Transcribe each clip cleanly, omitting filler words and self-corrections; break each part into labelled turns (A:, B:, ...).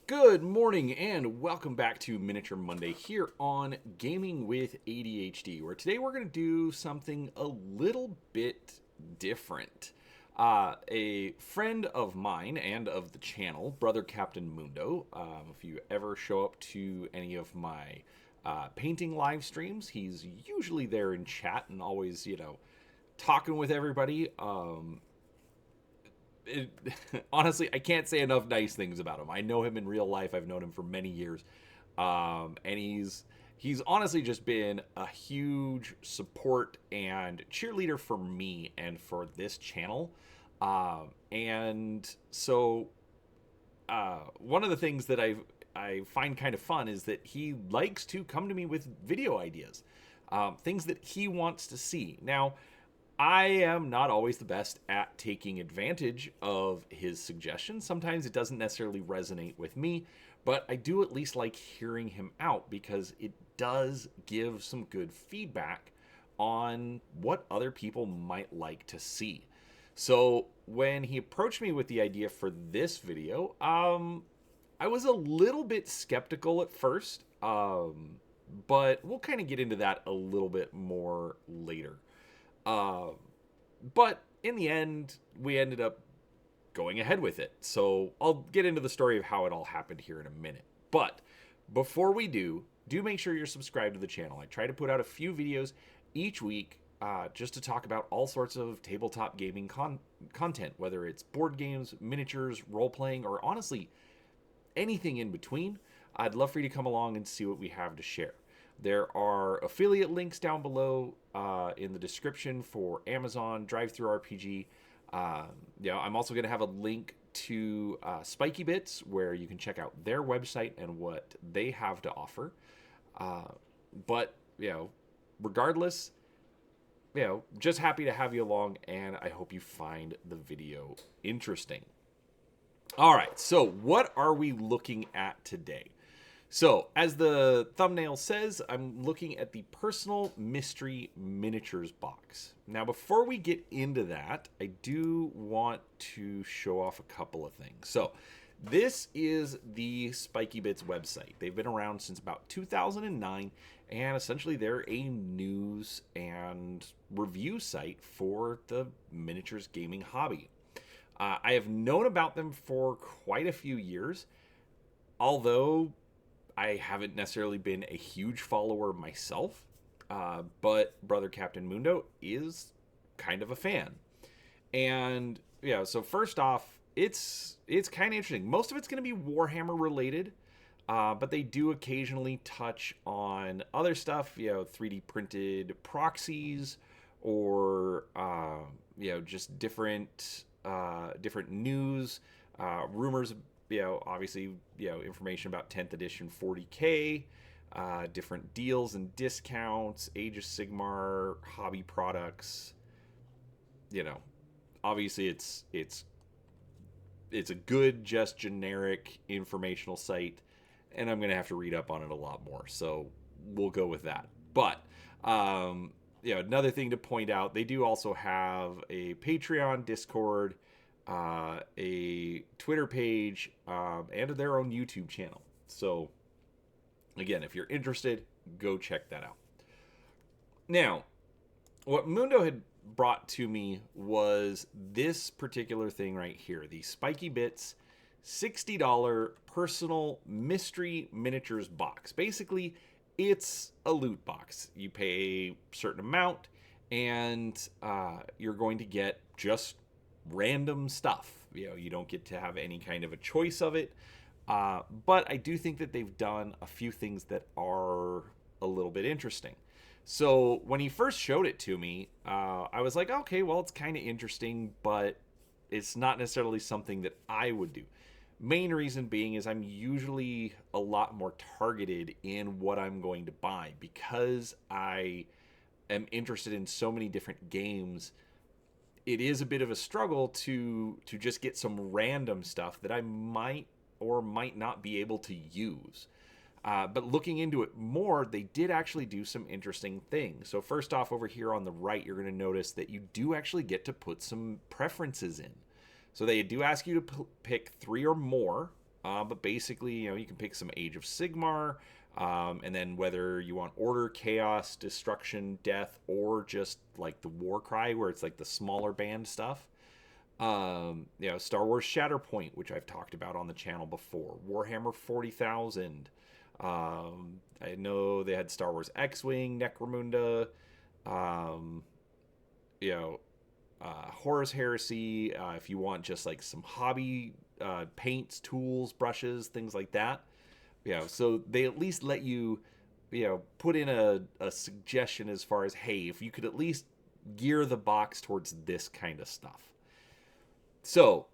A: Good morning and welcome back to Miniature Monday here on Gaming with ADHD, where today we're going to do something a little bit different. A friend of mine and of the channel, Brother Captain Mundo, if you ever show up to any of my painting live streams, he's usually there in chat and always, talking with everybody. Honestly, I can't say enough nice things about him. I know him in real life. I've known him for many years, and he's honestly just been a huge support and cheerleader for me and for this channel. And so, one of the things that I find kind of fun is that he likes to come to me with video ideas, things that he wants to see. Now, I am not always the best at taking advantage of his suggestions. Sometimes it doesn't necessarily resonate with me, but I do at least like hearing him out because it does give some good feedback on what other people might like to see. So when he approached me with the idea for this video, I was a little bit skeptical at first, but we'll kind of get into that a little bit more later. But in the end, we ended up going ahead with it. So I'll get into the story of how it all happened here in a minute. But before we do make sure you're subscribed to the channel. I try to put out a few videos each week just to talk about all sorts of tabletop gaming content, whether it's board games, miniatures, role-playing, or honestly, anything in between. I'd love for you to come along and see what we have to share. There are affiliate links down below in the description for Amazon, DriveThruRPG. I'm also going to have a link to SpikeyBits where you can check out their website and what they have to offer. But regardless, just happy to have you along, and I hope you find the video interesting. All right, so what are we looking at today? So, as the thumbnail says, I'm looking at the Personal Mystery Miniatures box. Now, before we get into that, I do want to show off a couple of things. So, this is the SpikeyBits website. They've been around since about 2009, and essentially they're a news and review site for the miniatures gaming hobby. I have known about them for quite a few years, although I haven't necessarily been a huge follower myself, but Brother Captain Mundo is kind of a fan. And so first off, it's kind of interesting. Most of it's going to be Warhammer related, but they do occasionally touch on other stuff, 3D printed proxies or just different news, rumors. Obviously, information about 10th edition 40K, different deals and discounts, Age of Sigmar, hobby products. Obviously it's a good, just generic informational site, and I'm going to have to read up on it a lot more, so we'll go with that. But, another thing to point out, they do also have a Patreon, Discord, a Twitter page, and their own YouTube channel. So, again, if you're interested, go check that out. Now, what Mundo had brought to me was this particular thing right here, the SpikeyBits $60 Personal Mystery Miniatures box. Basically, it's a loot box. You pay a certain amount, and you're going to get just random stuff. You don't get to have any kind of a choice of it, but I do think that they've done a few things that are a little bit interesting. So when he first showed it to me, I was like, okay, well, it's kind of interesting, but it's not necessarily something that I would do. Main reason being is I'm usually a lot more targeted in what I'm going to buy because I am interested in so many different games. It is a bit of a struggle to just get some random stuff that I might or might not be able to use. But looking into it more, they did actually do some interesting things. So first off, over here on the right, you're going to notice that you do actually get to put some preferences in. So they do ask you to pick 3 or more But basically, you can pick some Age of Sigmar, and then whether you want Order, Chaos, Destruction, Death, or just like the War Cry, where it's like the smaller band stuff. Star Wars Shatterpoint, which I've talked about on the channel before. Warhammer 40,000. I know they had Star Wars X-Wing, Necromunda, um, Horus Heresy. If you want just like some hobby paints, tools, brushes, things like that. So they at least let you, put in a suggestion as far as, hey, if you could at least gear the box towards this kind of stuff. So,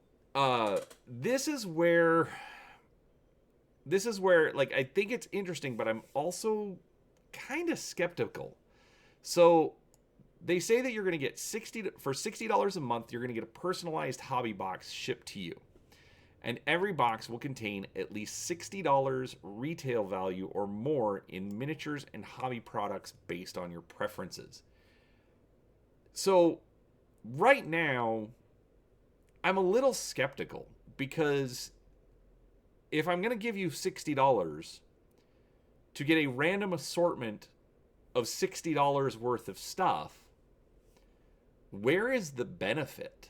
A: this is where, like, I think it's interesting, but I'm also kind of skeptical. So, they say that you're going to get $60 a month, you're going to get a personalized hobby box shipped to you. And every box will contain at least $60 retail value or more in miniatures and hobby products based on your preferences. So, right now, I'm a little skeptical, because if I'm going to give you $60 to get a random assortment of $60 worth of stuff, where is the benefit?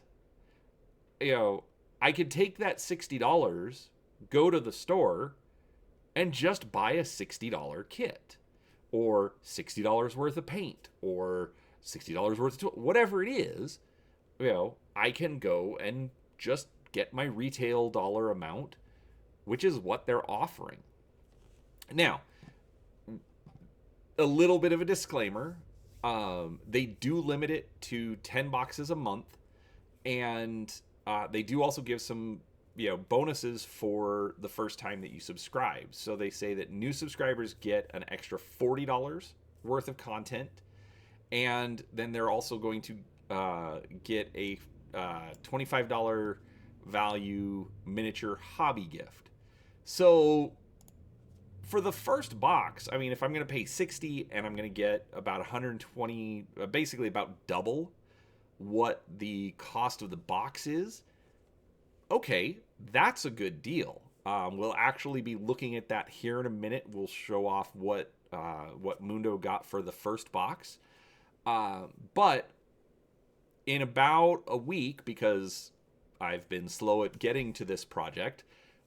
A: I could take that $60, go to the store, and just buy a $60 kit, or $60 worth of paint, or $60 worth of tools, whatever it is. I can go and just get my retail dollar amount, which is what they're offering. Now, a little bit of a disclaimer. They do limit it to 10 boxes a month, and they do also give some bonuses for the first time that you subscribe. So they say that new subscribers get an extra $40 worth of content, and then they're also going to get a $25 value miniature hobby gift. So for the first box, I mean, if I'm going to pay $60 and I'm going to get about $120, basically about double what the cost of the box is, okay, that's a good deal. We'll actually be looking at that here in a minute. We'll show off what Mundo got for the first box. But in about a week, because I've been slow at getting to this project,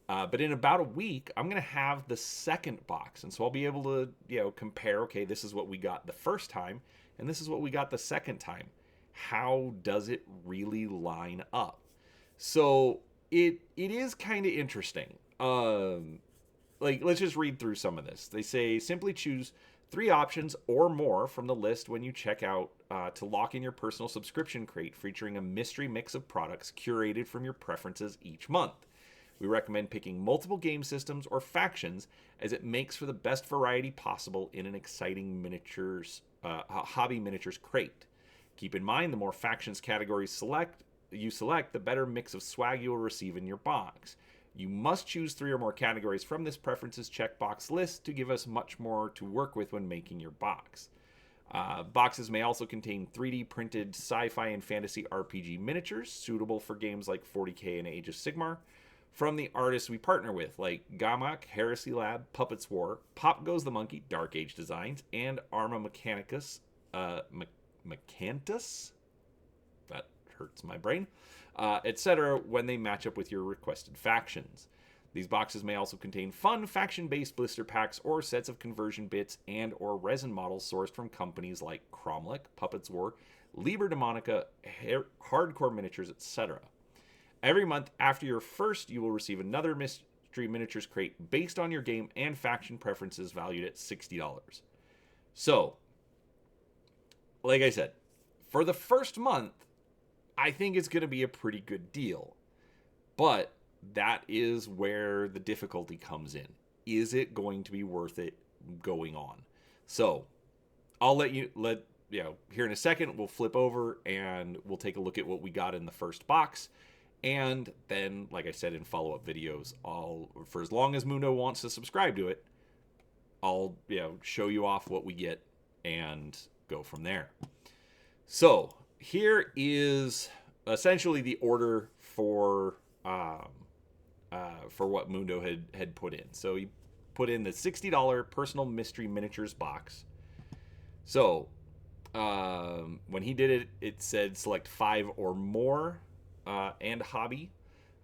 A: but in about a week, I'm going to have the second box. And so I'll be able to, compare, okay, this is what we got the first time, and this is what we got the second time. How does it really line up? So it is kind of interesting. Let's just read through some of this. They say, simply choose 3 options or more from the list when you check out to lock in your personal subscription crate, featuring a mystery mix of products curated from your preferences each month. We recommend picking multiple game systems or factions, as it makes for the best variety possible in an exciting hobby miniatures crate. Keep in mind, the more factions categories you select, the better mix of swag you will receive in your box. You must choose 3 or more categories from this preferences checkbox list to give us much more to work with when making your box. Boxes may also contain 3D printed sci-fi and fantasy RPG miniatures suitable for games like 40K and Age of Sigmar, from the artists we partner with, like Gamak, Heresy Lab, Puppets War, Pop Goes the Monkey, Dark Age Designs, and Arma Mechanicus, Mecantus? That hurts my brain. Etc., when they match up with your requested factions. These boxes may also contain fun faction-based blister packs or sets of conversion bits and or resin models sourced from companies like Cromlech, Puppets War, Liber Demonica, Hardcore Miniatures, etc. Every month after your first, you will receive another mystery miniatures crate based on your game and faction preferences, valued at $60. So, like I said, for the first month, I think it's going to be a pretty good deal. But that is where the difficulty comes in. Is it going to be worth it going on? So, I'll let you here in a second, we'll flip over and we'll take a look at what we got in the first box. And then, like I said in follow-up videos, for as long as Mundo wants to subscribe to it, I'll show you off what we get and go from there. So here is essentially the order for for what Mundo had put in. So he put in the $60 personal mystery miniatures box. So when he did it, it said select 5 or more and hobby.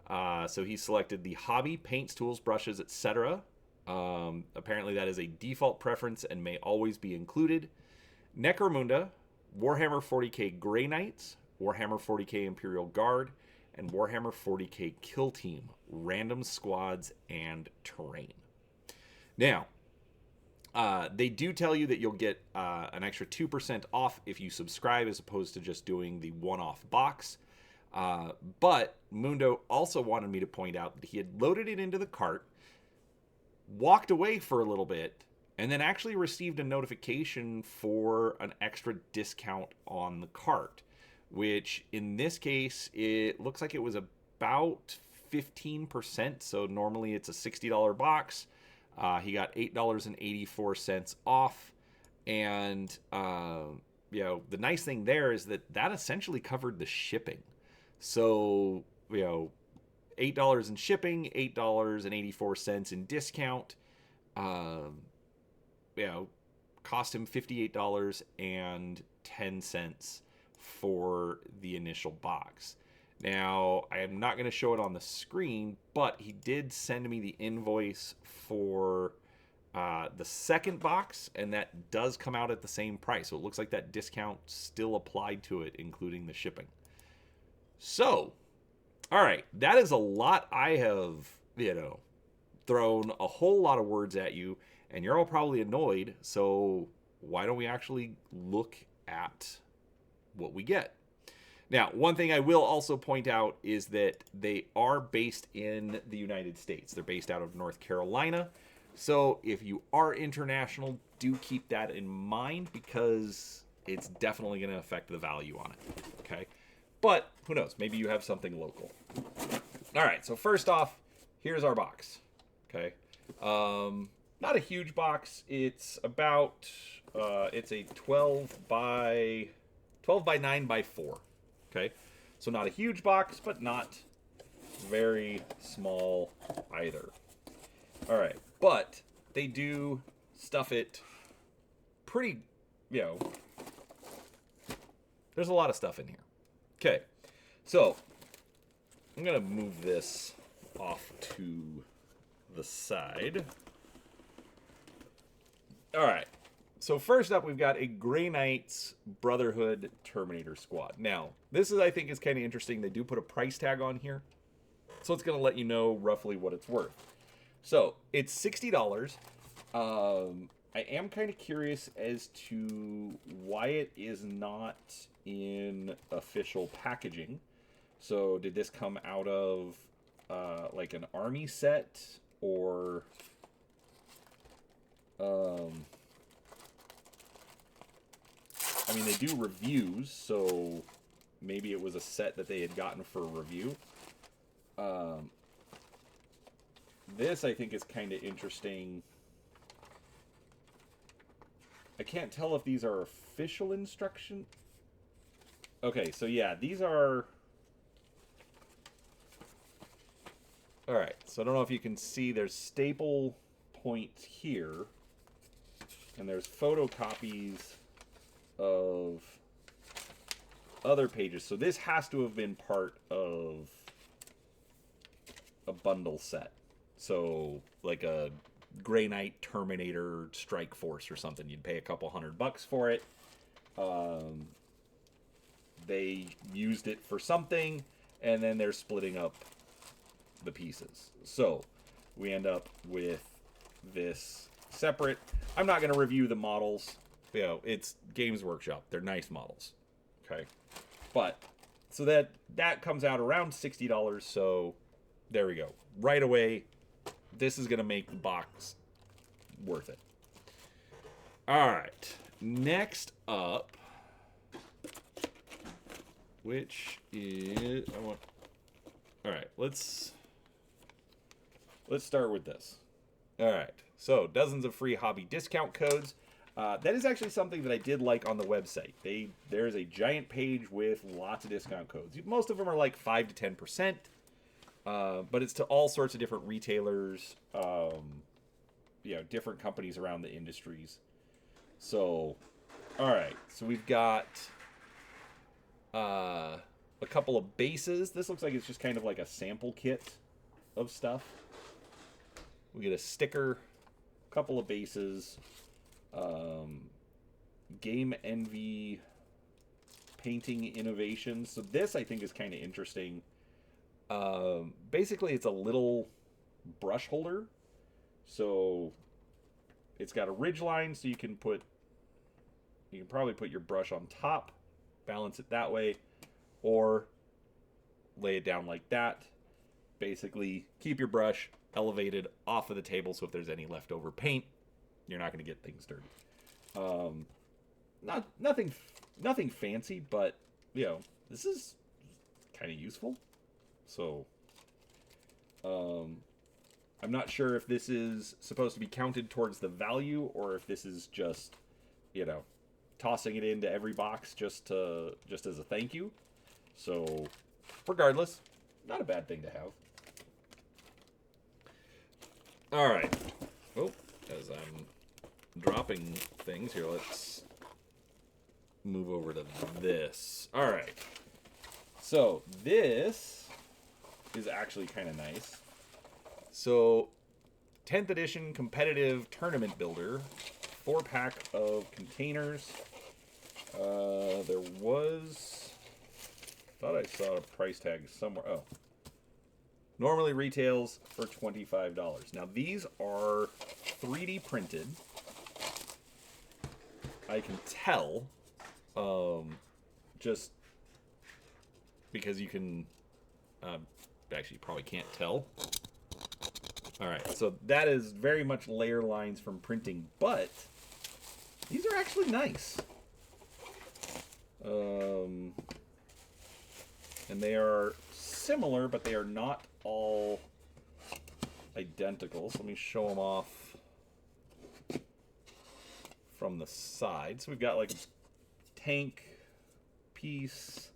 A: So he selected the hobby, paints, tools, brushes, etc. Apparently that is a default preference and may always be included. Necromunda, Warhammer 40k Grey Knights, Warhammer 40k Imperial Guard, and Warhammer 40k Kill Team, random squads, and terrain. Now, they do tell you that you'll get an extra 2% off if you subscribe as opposed to just doing the one-off box. But Mundo also wanted me to point out that he had loaded it into the cart, walked away for a little bit, and then actually received a notification for an extra discount on the cart, which in this case, it looks like it was about 15%. So normally it's a $60 box. He got $8.84 off. And, you know, the nice thing there is that essentially covered the shipping. So, you know, $8 in shipping, $8.84 in discount, you know, cost him $58.10 for the initial box. Now, I am not going to show it on the screen, but he did send me the invoice for the second box, and that does come out at the same price. So it looks like that discount still applied to it, including the shipping. So, all right, that is a lot. I have, you know, thrown a whole lot of words at you, and you're all probably annoyed. So why don't we actually look at what we get? Now, one thing I will also point out is that they are based in the United States. They're based out of North Carolina. So if you are international, do keep that in mind because it's definitely going to affect the value on it. Okay. But who knows? Maybe you have something local. All right. So first off, here's our box. Okay. Not a huge box. It's about, it's a 12 by 9 by 4. Okay. So not a huge box, but not very small either. All right. But they do stuff it pretty, you know, there's a lot of stuff in here. Okay. So I'm going to move this off to the side. All right. So first up, we've got a Grey Knights Brotherhood Terminator Squad. Now, this is, I think, is kind of interesting. They do put a price tag on here, so it's going to let you know roughly what it's worth. So it's $60. I am kind of curious as to why it is not in official packaging. So did this come out of like an army set or I mean, they do reviews, so maybe it was a set that they had gotten for a review. This, I think, is kind of interesting. I can't tell if these are official instructions. Okay, so yeah, these are... Alright, so I don't know if you can see, there's staple points here, and there's photocopies of other pages. So this has to have been part of a bundle set. So like a Grey Knight Terminator Strike Force or something. You'd pay a couple $100 for it. They used it for something, and then they're splitting up the pieces. So we end up with this separate. I'm not going to review the models. You know, it's Games Workshop. They're nice models. Okay. But, so that comes out around $60. So, there we go. Right away, this is going to make the box worth it. Alright. Next up, which is... Alright, let's start with this. Alright. So, dozens of free hobby discount codes. That is actually something that I did like on the website. There's a giant page with lots of discount codes. Most of them are like 5 to 10%. But it's to all sorts of different retailers, different companies around the industries. So, all right. So we've got a couple of bases. This looks like it's just kind of like a sample kit of stuff. We get a sticker, a couple of bases, Game Envy painting innovations. So this, I think, is kind of interesting. Basically, it's a little brush holder. So it's got a ridge line, so you can probably put your brush on top, balance it that way, or lay it down like that. Basically, keep your brush elevated off of the table, so if there's any leftover paint, you're not going to get things dirty. Nothing fancy, but this is kind of useful. So, I'm not sure if this is supposed to be counted towards the value or if this is just, tossing it into every box just as a thank you. So, regardless, not a bad thing to have. All right. Oh, as I'm dropping things here, let's move over to this. All right. So, this is actually kind of nice. So, 10th edition competitive tournament builder, 4-pack of containers. There was, thought I saw a price tag somewhere. Oh, normally retails for $25. Now these are 3D printed. I can tell, just because you can, actually you probably can't tell. All right, so that is very much layer lines from printing, but these are actually nice. And they are similar, but they are not all identical. So let me show them off from the side. So we've got like a tank piece,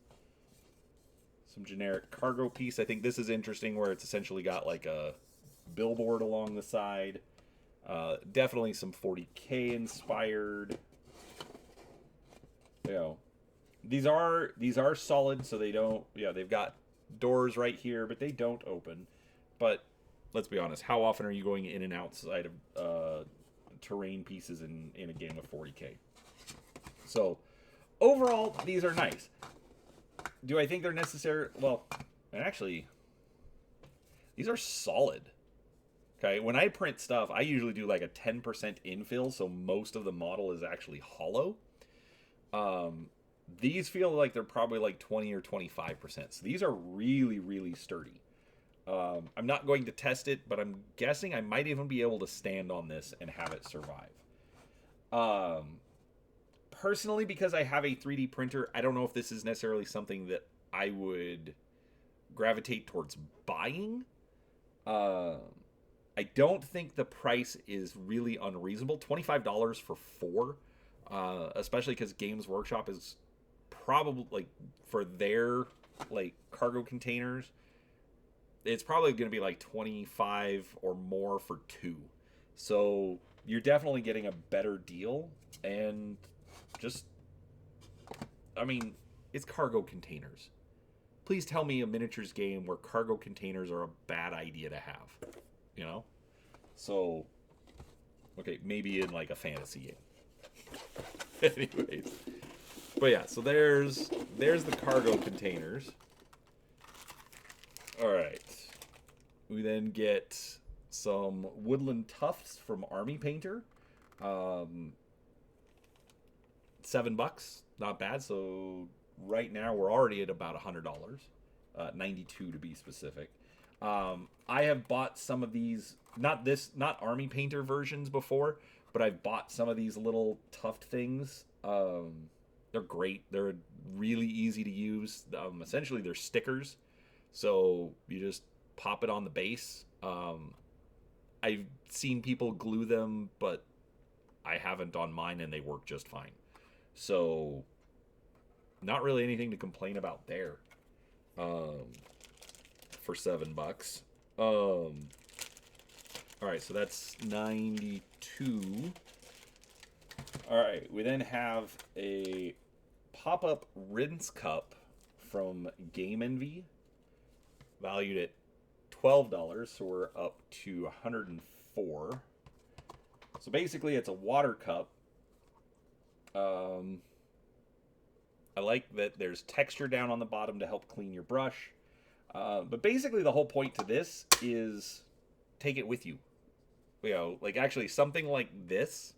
A: some generic cargo piece. I think this is interesting where it's essentially got like a billboard along the side. Definitely some 40K inspired. These are solid, so they don't. They've got doors right here, but they don't open. But let's be honest, how often are you going in and outside of terrain pieces in a game of 40K? So overall, these are nice. Do I think they're necessary? Well, actually, these are solid. Okay, when I print stuff, I usually do like a 10% infill, so most of the model is actually hollow. These feel like they're probably like 20 or 25%. So these are really, really sturdy. I'm not going to test it, but I'm guessing I might even be able to stand on this and have it survive. Personally, because I have a 3D printer, I don't know if this is necessarily something that I would gravitate towards buying. I don't think the price is really unreasonable. $25 for 4, especially because Games Workshop is probably, like, for their, like, cargo containers, it's probably going to be like 25 or more for 2. So you're definitely getting a better deal. And just, I mean, it's cargo containers. Please tell me a miniatures game where cargo containers are a bad idea to have. So, okay, maybe in like a fantasy game. Anyways, but yeah, so there's the cargo containers. All right, we then get some woodland tufts from Army Painter. $7, not bad. So right now we're already at about $100, 92 to be specific. I have bought some of these, not Army Painter versions before, but I've bought some of these little tuft things. They're great. They're really easy to use. Essentially, they're stickers. So you just pop it on the base. I've seen people glue them, but I haven't on mine, and they work just fine. So not really anything to complain about there. for $7. All right, so that's 92. All right, we then have a pop-up rinse cup from Game Envy, valued at $12, so we're up to 104. So basically, it's a water cup. I like that there's texture down on the bottom to help clean your brush. But basically, the whole point to this is take it with you. You know, like actually something like this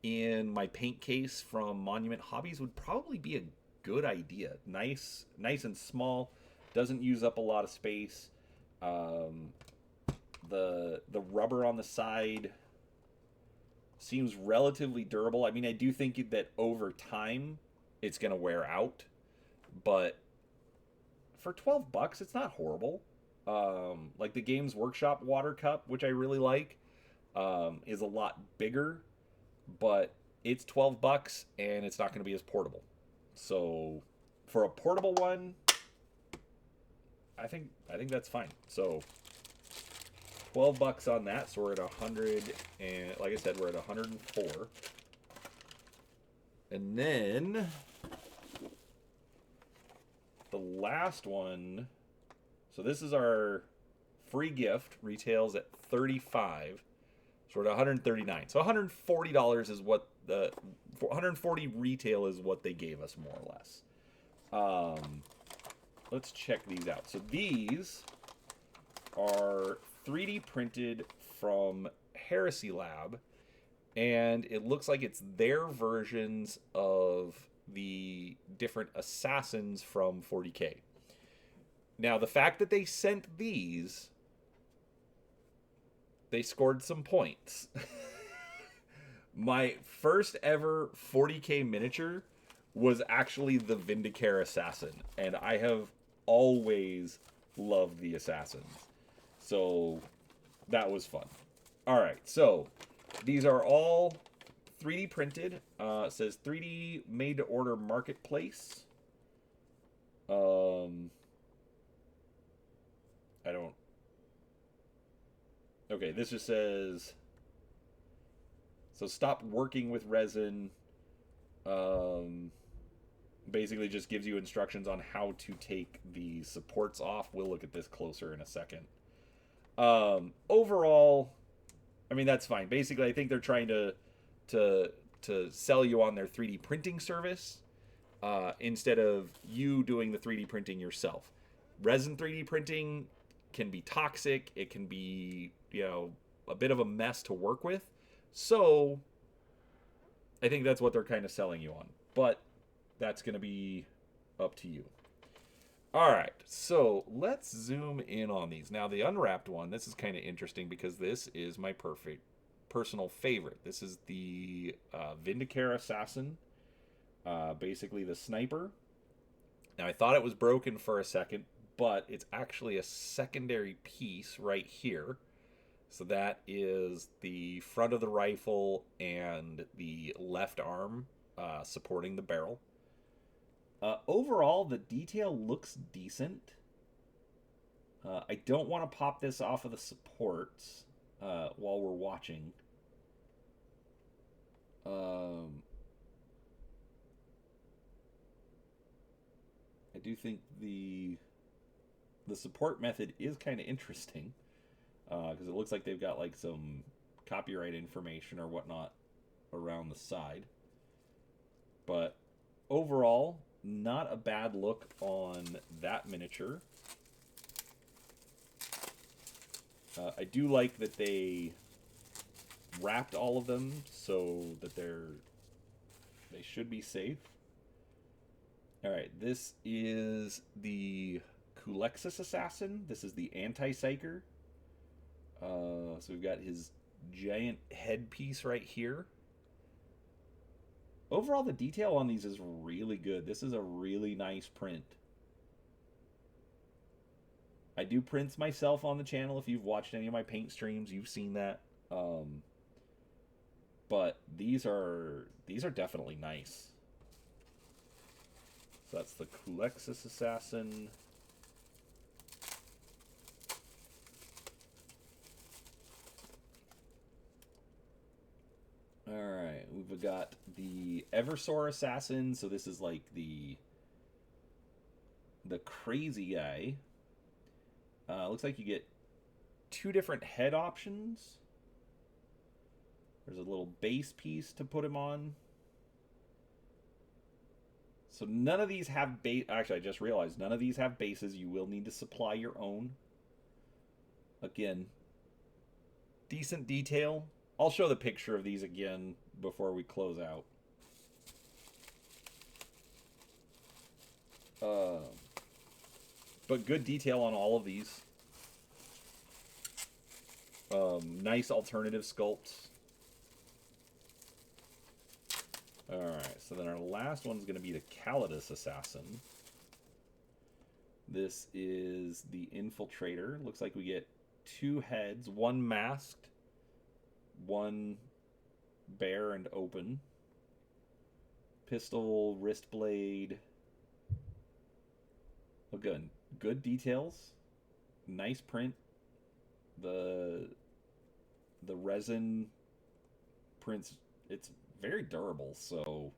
A: in my paint case from Monument Hobbies would probably be a good idea. Nice and small, doesn't use up a lot of space. The rubber on the side seems relatively durable. I mean, I do think that over time it's gonna wear out, but for $12, it's not horrible. Like the Games Workshop water cup, which I really like, is a lot bigger, but it's $12 and it's not going to be as portable. So for a portable one, I think that's fine. So $12 on that. So we're at 100, and like I said, we're at 104. And then the last one. So this is our free gift. Retails at $35. So we're at 139. So $140 is what the 140 retail is what they gave us, more or less. Let's check these out. So these are 3D printed from Heresy Lab, and it looks like it's their versions of the different assassins from 40K. Now, the fact that they sent these, they scored some points. My first ever 40K miniature was actually the Vindicare Assassin, and I have always loved the Assassins. So that was fun. All right, so these are all 3D printed. It says 3D made to order marketplace. I don't. Okay, this just says. So stop working with resin. Basically just gives you instructions on how to take the supports off. We'll look at this closer in a second. Overall, I mean, that's fine. Basically, I think they're trying to sell you on their 3D printing service instead of you doing the 3D printing yourself. Resin 3D printing can be toxic. It can be, you know, a bit of a mess to work with. So I think that's what they're kind of selling you on. But that's going to be up to you. All right, so let's zoom in on these. Now, the unwrapped one, this is kind of interesting because this is my personal favorite. This is the Vindicare Assassin, basically the sniper. Now, I thought it was broken for a second, but it's actually a secondary piece right here. So that is the front of the rifle and the left arm supporting the barrel. Overall, the detail looks decent. I don't want to pop this off of the supports while we're watching. I do think the support method is kind of interesting because it looks like they've got like some copyright information or whatnot around the side. But overall, not a bad look on that miniature. I do like that they wrapped all of them so that they should be safe. All right, this is the Kulexus Assassin. This is the Anti-Psyker. So we've got his giant headpiece right here. Overall, the detail on these is really good. This is a really nice print. I do prints myself on the channel. If you've watched any of my paint streams, you've seen that. But these are definitely nice. So that's the Kulexus Assassin. We've got the Eversor Assassin, so this is like the crazy guy. Looks like you get 2 different head options. There's a little base piece to put him on. So none of these have base. Actually, I just realized none of these have bases. You will need to supply your own. Again, decent detail. I'll show the picture of these again before we close out. But good detail on all of these. Nice alternative sculpts. Alright, so then our last one's going to be the Calidus Assassin. This is the Infiltrator. Looks like we get 2 heads, 1 masked, 1 bare and open. Pistol, wrist blade. Again, good details. Nice print. The resin prints, it's very durable, so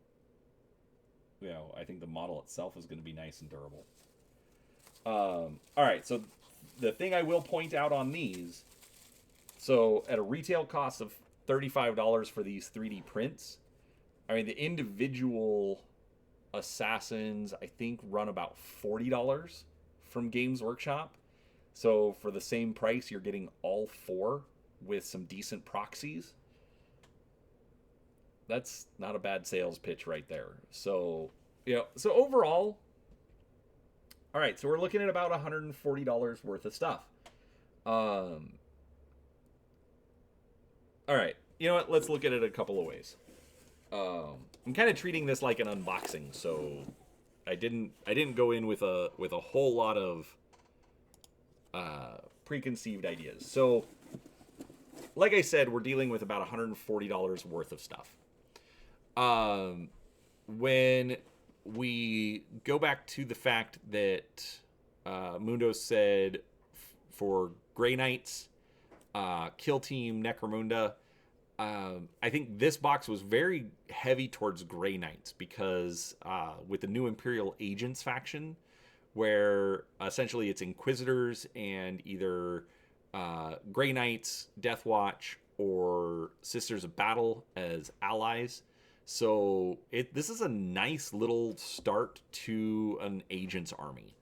A: you know, I think the model itself is going to be nice and durable. Alright, so the thing I will point out on these, so at a retail cost of $35 for these 3D prints, I mean, the individual assassins, I think, run about $40 from Games Workshop. So for the same price, you're getting all 4 with some decent proxies. That's not a bad sales pitch right there. So, you know, so overall, all right, so we're looking at about $140 worth of stuff. All right, you know what? Let's look at it a couple of ways. I'm kind of treating this like an unboxing, so I didn't go in with a whole lot of preconceived ideas. So, like I said, we're dealing with about $140 worth of stuff. When we go back to the fact that Mundo said for Grey Knights, Kill Team, Necromunda, I think this box was very heavy towards Grey Knights because with the new Imperial Agents faction, where essentially it's Inquisitors and either Grey Knights, Death Watch, or Sisters of Battle as allies. So this is a nice little start to an Agents army.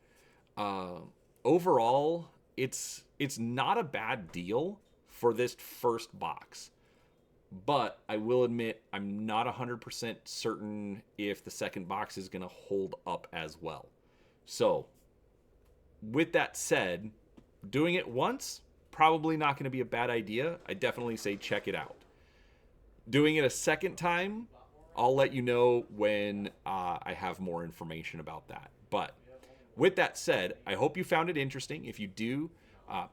A: Overall, it's not a bad deal for this first box. But I will admit, I'm not 100% certain if the second box is going to hold up as well. So, with that said, doing it once, probably not going to be a bad idea. I definitely say check it out. Doing it a second time, I'll let you know when I have more information about that. But with that said, I hope you found it interesting. If you do,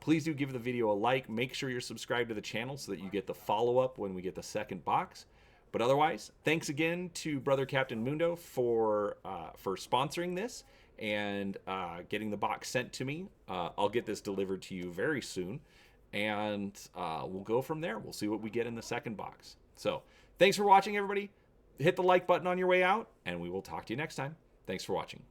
A: please do give the video a like. Make sure you're subscribed to the channel so that you get the follow-up when we get the second box. But otherwise, thanks again to Brother Captain Mundo for sponsoring this and getting the box sent to me. I'll get this delivered to you very soon, and we'll go from there. We'll see what we get in the second box. So, thanks for watching, everybody. Hit the like button on your way out, and we will talk to you next time. Thanks for watching.